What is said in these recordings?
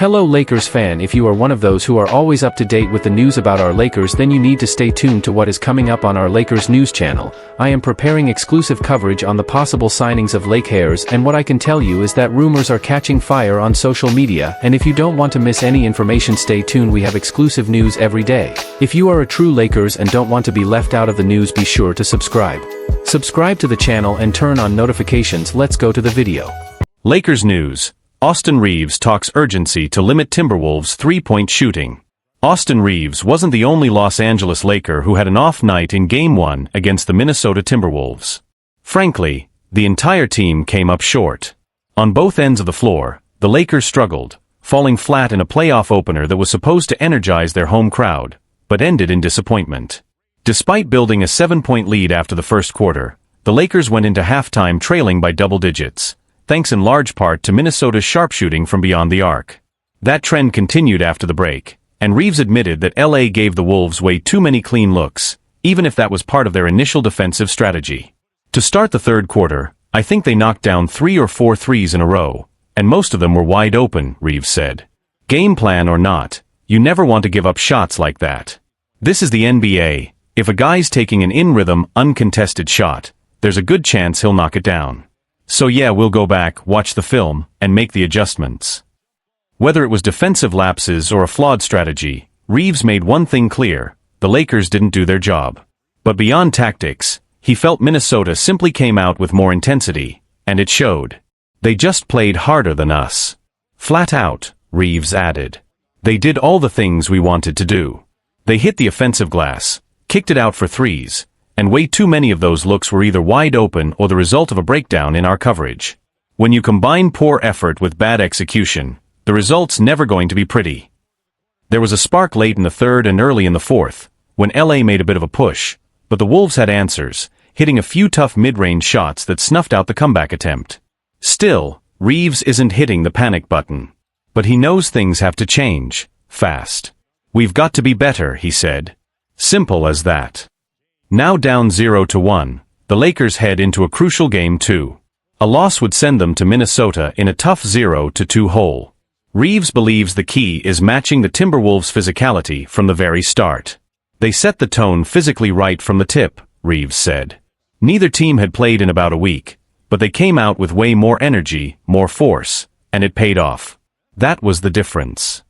Hello Lakers fan, if you are one of those who are always up to date with the news about our Lakers, then you need to stay tuned to what is coming up on our Lakers news channel. I am preparing exclusive coverage on the possible signings of LAKERS, and what I can tell you is that rumors are catching fire on social media, and if you don't want to miss any information, stay tuned. We have exclusive news every day. If you are a true Lakers and don't want to be left out of the news, be sure to subscribe. Subscribe to the channel and turn on notifications. Let's go to the video. Lakers news. Austin Reaves talks urgency to limit Timberwolves three-point shooting. Austin Reaves wasn't the only Los Angeles Laker who had an off night in Game 1 against the Minnesota Timberwolves. Frankly, the entire team came up short. On both ends of the floor, the Lakers struggled, falling flat in a playoff opener that was supposed to energize their home crowd, but ended in disappointment. Despite building a 7-point lead after the first quarter, the Lakers went into halftime trailing by double digits, thanks in large part to Minnesota's sharpshooting from beyond the arc. That trend continued after the break, and Reaves admitted that LA gave the Wolves way too many clean looks, even if that was part of their initial defensive strategy. To start the third quarter, I think they knocked down 3 or 4 threes in a row, and most of them were wide open, Reaves said. Game plan or not, you never want to give up shots like that. This is the NBA. If a guy's taking an in-rhythm, uncontested shot, there's a good chance he'll knock it down. So yeah, we'll go back, watch the film, and make the adjustments. Whether it was defensive lapses or a flawed strategy, Reaves made one thing clear: the Lakers didn't do their job. But beyond tactics, he felt Minnesota simply came out with more intensity, and it showed. They just played harder than us. Flat out, Reaves added. They did all the things we wanted to do. They hit the offensive glass, kicked it out for threes, and way too many of those looks were either wide open or the result of a breakdown in our coverage. When you combine poor effort with bad execution, the result's never going to be pretty. There was a spark late in the third and early in the fourth, when LA made a bit of a push, but the Wolves had answers, hitting a few tough mid-range shots that snuffed out the comeback attempt. Still, Reaves isn't hitting the panic button. But he knows things have to change, fast. We've got to be better, he said. Simple as that. Now down 0-1, the Lakers head into a crucial Game 2. A loss would send them to Minnesota in a tough 0-2 hole. Reaves believes the key is matching the Timberwolves' physicality from the very start. They set the tone physically right from the tip, Reaves said. Neither team had played in about a week, but they came out with way more energy, more force, and it paid off. That was the difference.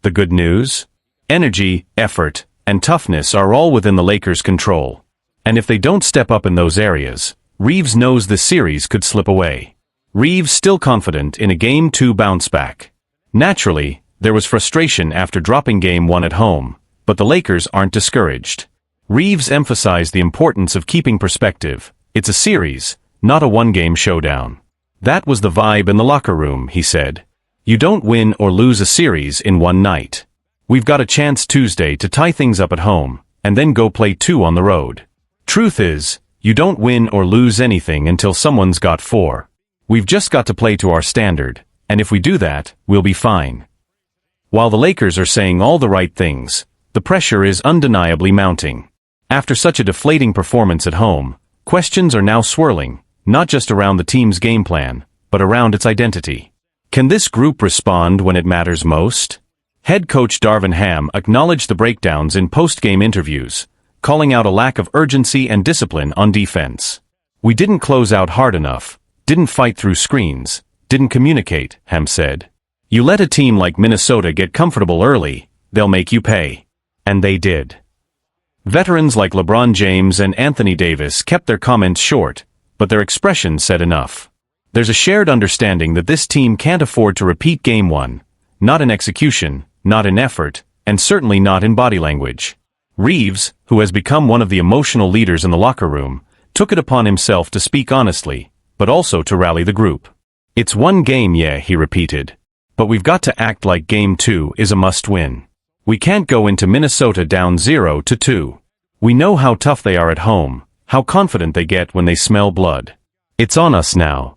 The good news? Energy, effort, and toughness are all within the Lakers' control. And if they don't step up in those areas, Reaves knows the series could slip away. Reaves still confident in a Game 2 bounce back. Naturally, there was frustration after dropping Game 1 at home, but the Lakers aren't discouraged. Reaves emphasized the importance of keeping perspective. It's a series, not a one-game showdown. That was the vibe in the locker room, he said. You don't win or lose a series in one night. We've got a chance Tuesday to tie things up at home, and then go play 2 on the road. Truth is, you don't win or lose anything until someone's got 4. We've just got to play to our standard, and if we do that, we'll be fine. While the Lakers are saying all the right things, the pressure is undeniably mounting. After such a deflating performance at home, questions are now swirling, not just around the team's game plan, but around its identity. Can this group respond when it matters most? Head coach Darvin Ham acknowledged the breakdowns in post-game interviews, calling out a lack of urgency and discipline on defense. We didn't close out hard enough, didn't fight through screens, didn't communicate, Ham said. You let a team like Minnesota get comfortable early, they'll make you pay. And they did. Veterans like LeBron James and Anthony Davis kept their comments short, but their expressions said enough. There's a shared understanding that this team can't afford to repeat Game 1, not in execution, not in effort, and certainly not in body language. Reaves, who has become one of the emotional leaders in the locker room, took it upon himself to speak honestly, but also to rally the group. It's one game, yeah, he repeated. But we've got to act like Game 2 is a must-win. We can't go into Minnesota down 0-2. We know how tough they are at home, how confident they get when they smell blood. It's on us now.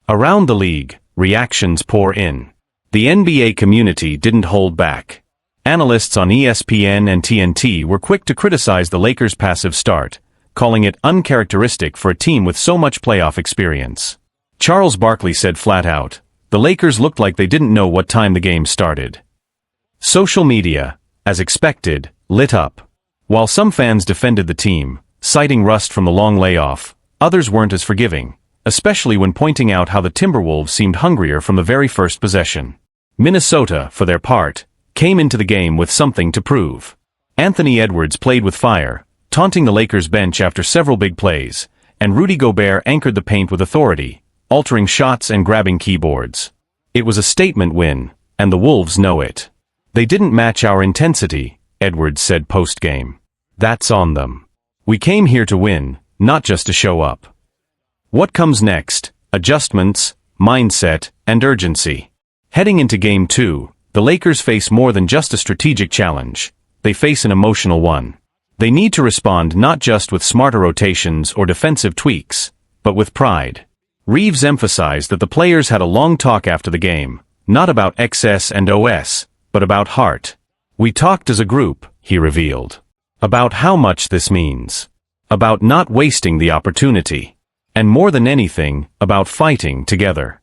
Around the league, reactions pour in. The NBA community didn't hold back. Analysts on ESPN and TNT were quick to criticize the Lakers' passive start, calling it uncharacteristic for a team with so much playoff experience. Charles Barkley said flat out, the Lakers looked like they didn't know what time the game started. Social media, as expected, lit up. While some fans defended the team, citing rust from the long layoff, others weren't as forgiving, especially when pointing out how the Timberwolves seemed hungrier from the very first possession. Minnesota, for their part, came into the game with something to prove. Anthony Edwards played with fire, taunting the Lakers bench after several big plays, and Rudy Gobert anchored the paint with authority, altering shots and grabbing keyboards. It was a statement win, and the Wolves know it. They didn't match our intensity, Edwards said post-game. That's on them. We came here to win, not just to show up. What comes next? Adjustments, mindset, and urgency. Heading into Game 2, the Lakers face more than just a strategic challenge. They face an emotional one. They need to respond not just with smarter rotations or defensive tweaks, but with pride. Reeves emphasized that the players had a long talk after the game, not about XS and OS, but about heart. We talked as a group, he revealed. About how much this means. About not wasting the opportunity. And more than anything, about fighting together.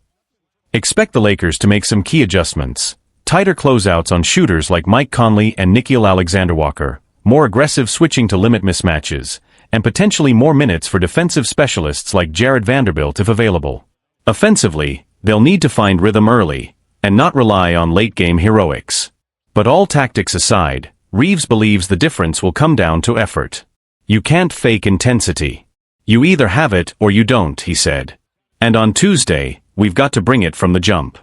Expect the Lakers to make some key adjustments. Tighter closeouts on shooters like Mike Conley and Nickeil Alexander-Walker, more aggressive switching to limit mismatches, and potentially more minutes for defensive specialists like Jared Vanderbilt if available. Offensively, they'll need to find rhythm early, and not rely on late-game heroics. But all tactics aside, Reeves believes the difference will come down to effort. You can't fake intensity. You either have it or you don't, he said. And on Tuesday, we've got to bring it from the jump.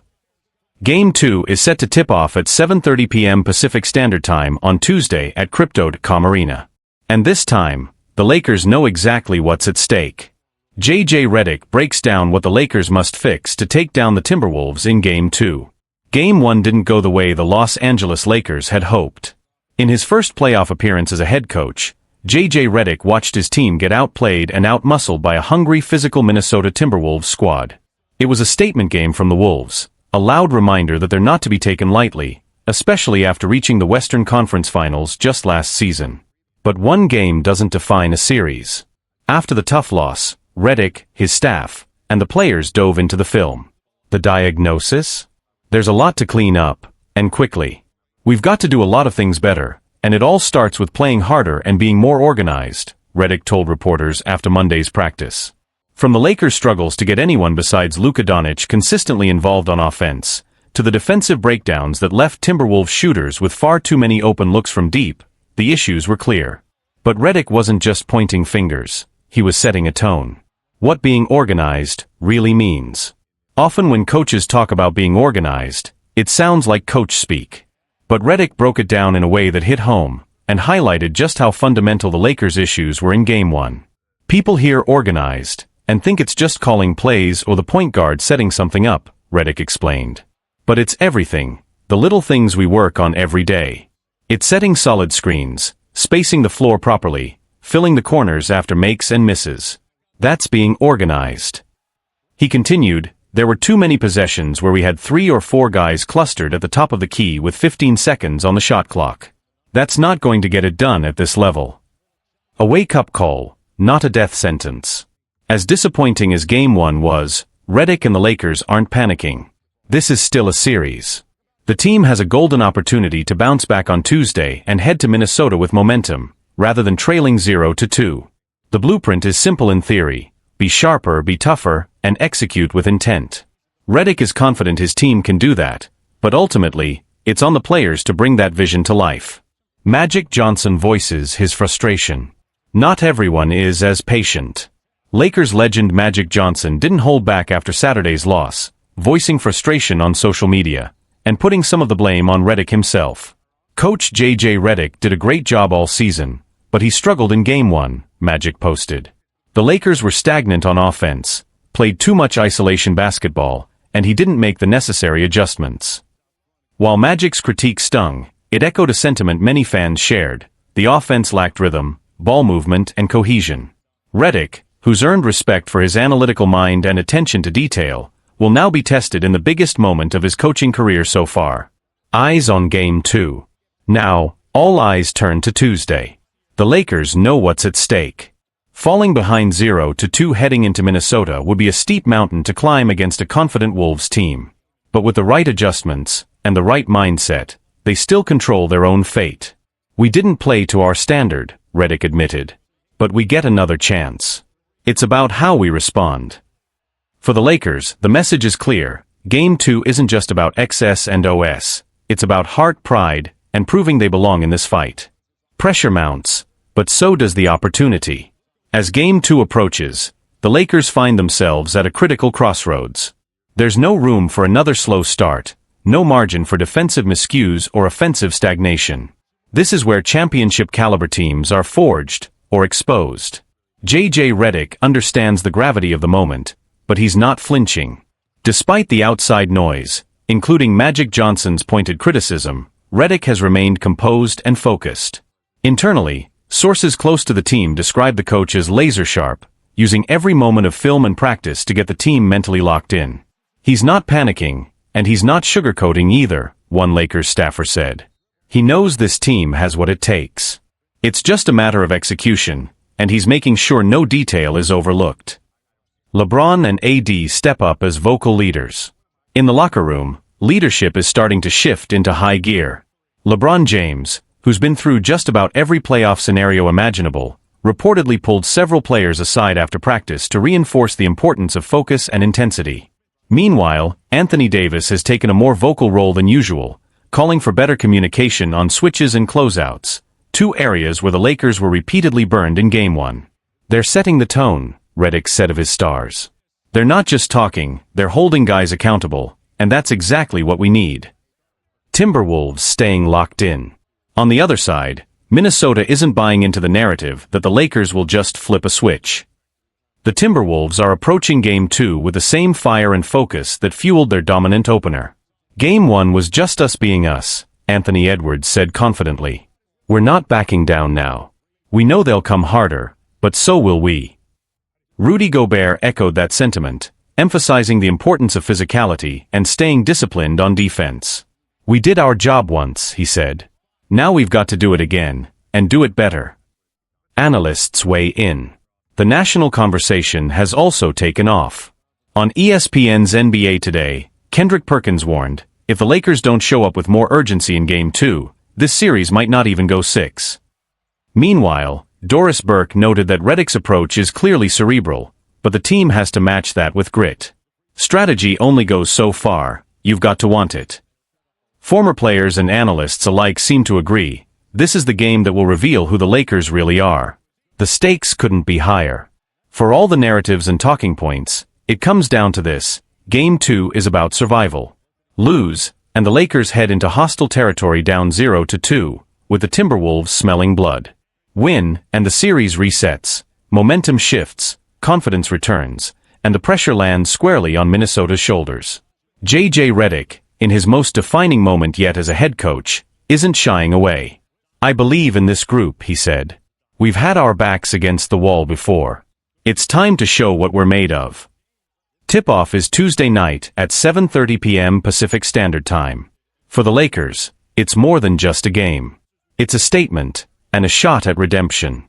Game 2 is set to tip off at 7:30 p.m. Pacific Standard Time on Tuesday at Crypto.com Arena. And this time, the Lakers know exactly what's at stake. J.J. Redick breaks down what the Lakers must fix to take down the Timberwolves in Game 2. Game 1 didn't go the way the Los Angeles Lakers had hoped. In his first playoff appearance as a head coach, J.J. Redick watched his team get outplayed and outmuscled by a hungry, physical Minnesota Timberwolves squad. It was a statement game from the Wolves, a loud reminder that they're not to be taken lightly, especially after reaching the Western Conference Finals just last season. But one game doesn't define a series. After the tough loss, Redick, his staff, and the players dove into the film. The diagnosis? There's a lot to clean up, and quickly. We've got to do a lot of things better, and it all starts with playing harder and being more organized, Redick told reporters after Monday's practice. From the Lakers' struggles to get anyone besides Luka Doncic consistently involved on offense, to the defensive breakdowns that left Timberwolves shooters with far too many open looks from deep, the issues were clear. But Redick wasn't just pointing fingers, he was setting a tone. What being organized really means. Often when coaches talk about being organized, it sounds like coach speak. But Redick broke it down in a way that hit home, and highlighted just how fundamental the Lakers' issues were in Game 1. People hear organized, and think it's just calling plays or the point guard setting something up, Redick explained. But it's everything, the little things we work on every day. It's setting solid screens, spacing the floor properly, filling the corners after makes and misses. That's being organized. He continued, there were too many possessions where we had 3 or 4 guys clustered at the top of the key with 15 seconds on the shot clock. That's not going to get it done at this level. A wake-up call, not a death sentence. As disappointing as Game 1 was, Redick and the Lakers aren't panicking. This is still a series. The team has a golden opportunity to bounce back on Tuesday and head to Minnesota with momentum, rather than trailing 0-2. The blueprint is simple in theory: be sharper, be tougher, and execute with intent. Redick is confident his team can do that, but ultimately, it's on the players to bring that vision to life. Magic Johnson voices his frustration. Not everyone is as patient. Lakers legend Magic Johnson didn't hold back after Saturday's loss, voicing frustration on social media, and putting some of the blame on Redick himself. Coach J.J. Redick did a great job all season, but he struggled in Game 1, Magic posted. The Lakers were stagnant on offense, played too much isolation basketball, and he didn't make the necessary adjustments. While Magic's critique stung, it echoed a sentiment many fans shared: the offense lacked rhythm, ball movement, and cohesion. Redick, who's earned respect for his analytical mind and attention to detail, will now be tested in the biggest moment of his coaching career so far. Eyes on Game 2. Now, all eyes turn to Tuesday. The Lakers know what's at stake. Falling behind 0-2 heading into Minnesota would be a steep mountain to climb against a confident Wolves team. But with the right adjustments, and the right mindset, they still control their own fate. We didn't play to our standard, Redick admitted. But we get another chance. It's about how we respond. For the Lakers, the message is clear. Game 2 isn't just about XS and OS. It's about heart, pride, and proving they belong in this fight. Pressure mounts, but so does the opportunity. As Game 2 approaches, the Lakers find themselves at a critical crossroads. There's no room for another slow start, no margin for defensive miscues or offensive stagnation. This is where championship-caliber teams are forged or exposed. J.J. Redick understands the gravity of the moment, but he's not flinching. Despite the outside noise, including Magic Johnson's pointed criticism, Redick has remained composed and focused. Internally, sources close to the team describe the coach as laser-sharp, using every moment of film and practice to get the team mentally locked in. He's not panicking, and he's not sugarcoating either, one Lakers staffer said. He knows this team has what it takes. It's just a matter of execution, and he's making sure no detail is overlooked. LeBron and AD step up as vocal leaders. In the locker room, leadership is starting to shift into high gear. LeBron James, who's been through just about every playoff scenario imaginable, reportedly pulled several players aside after practice to reinforce the importance of focus and intensity. Meanwhile, Anthony Davis has taken a more vocal role than usual, calling for better communication on switches and closeouts, two areas where the Lakers were repeatedly burned in Game 1. They're setting the tone, Redick said of his stars. They're not just talking, they're holding guys accountable, and that's exactly what we need. Timberwolves staying locked in. On the other side, Minnesota isn't buying into the narrative that the Lakers will just flip a switch. The Timberwolves are approaching Game 2 with the same fire and focus that fueled their dominant opener. Game 1 was just us being us, Anthony Edwards said confidently. We're not backing down now. We know they'll come harder, but so will we. Rudy Gobert echoed that sentiment, emphasizing the importance of physicality and staying disciplined on defense. We did our job once, he said. Now we've got to do it again, and do it better. Analysts weigh in. The national conversation has also taken off. On ESPN's NBA Today, Kendrick Perkins warned, if the Lakers don't show up with more urgency in Game 2, this series might not even go 6. Meanwhile, Doris Burke noted that Redick's approach is clearly cerebral, but the team has to match that with grit. Strategy only goes so far, you've got to want it. Former players and analysts alike seem to agree, this is the game that will reveal who the Lakers really are. The stakes couldn't be higher. For all the narratives and talking points, it comes down to this. Game 2 is about survival. Lose, and the Lakers head into hostile territory down 0-2, with the Timberwolves smelling blood. Win, and the series resets, momentum shifts, confidence returns, and the pressure lands squarely on Minnesota's shoulders. J.J. Redick, in his most defining moment yet as a head coach, isn't shying away. I believe in this group, he said. We've had our backs against the wall before. It's time to show what we're made of. Tip-off is Tuesday night at 7:30 p.m. Pacific Standard Time. For the Lakers, it's more than just a game. It's a statement, and a shot at redemption.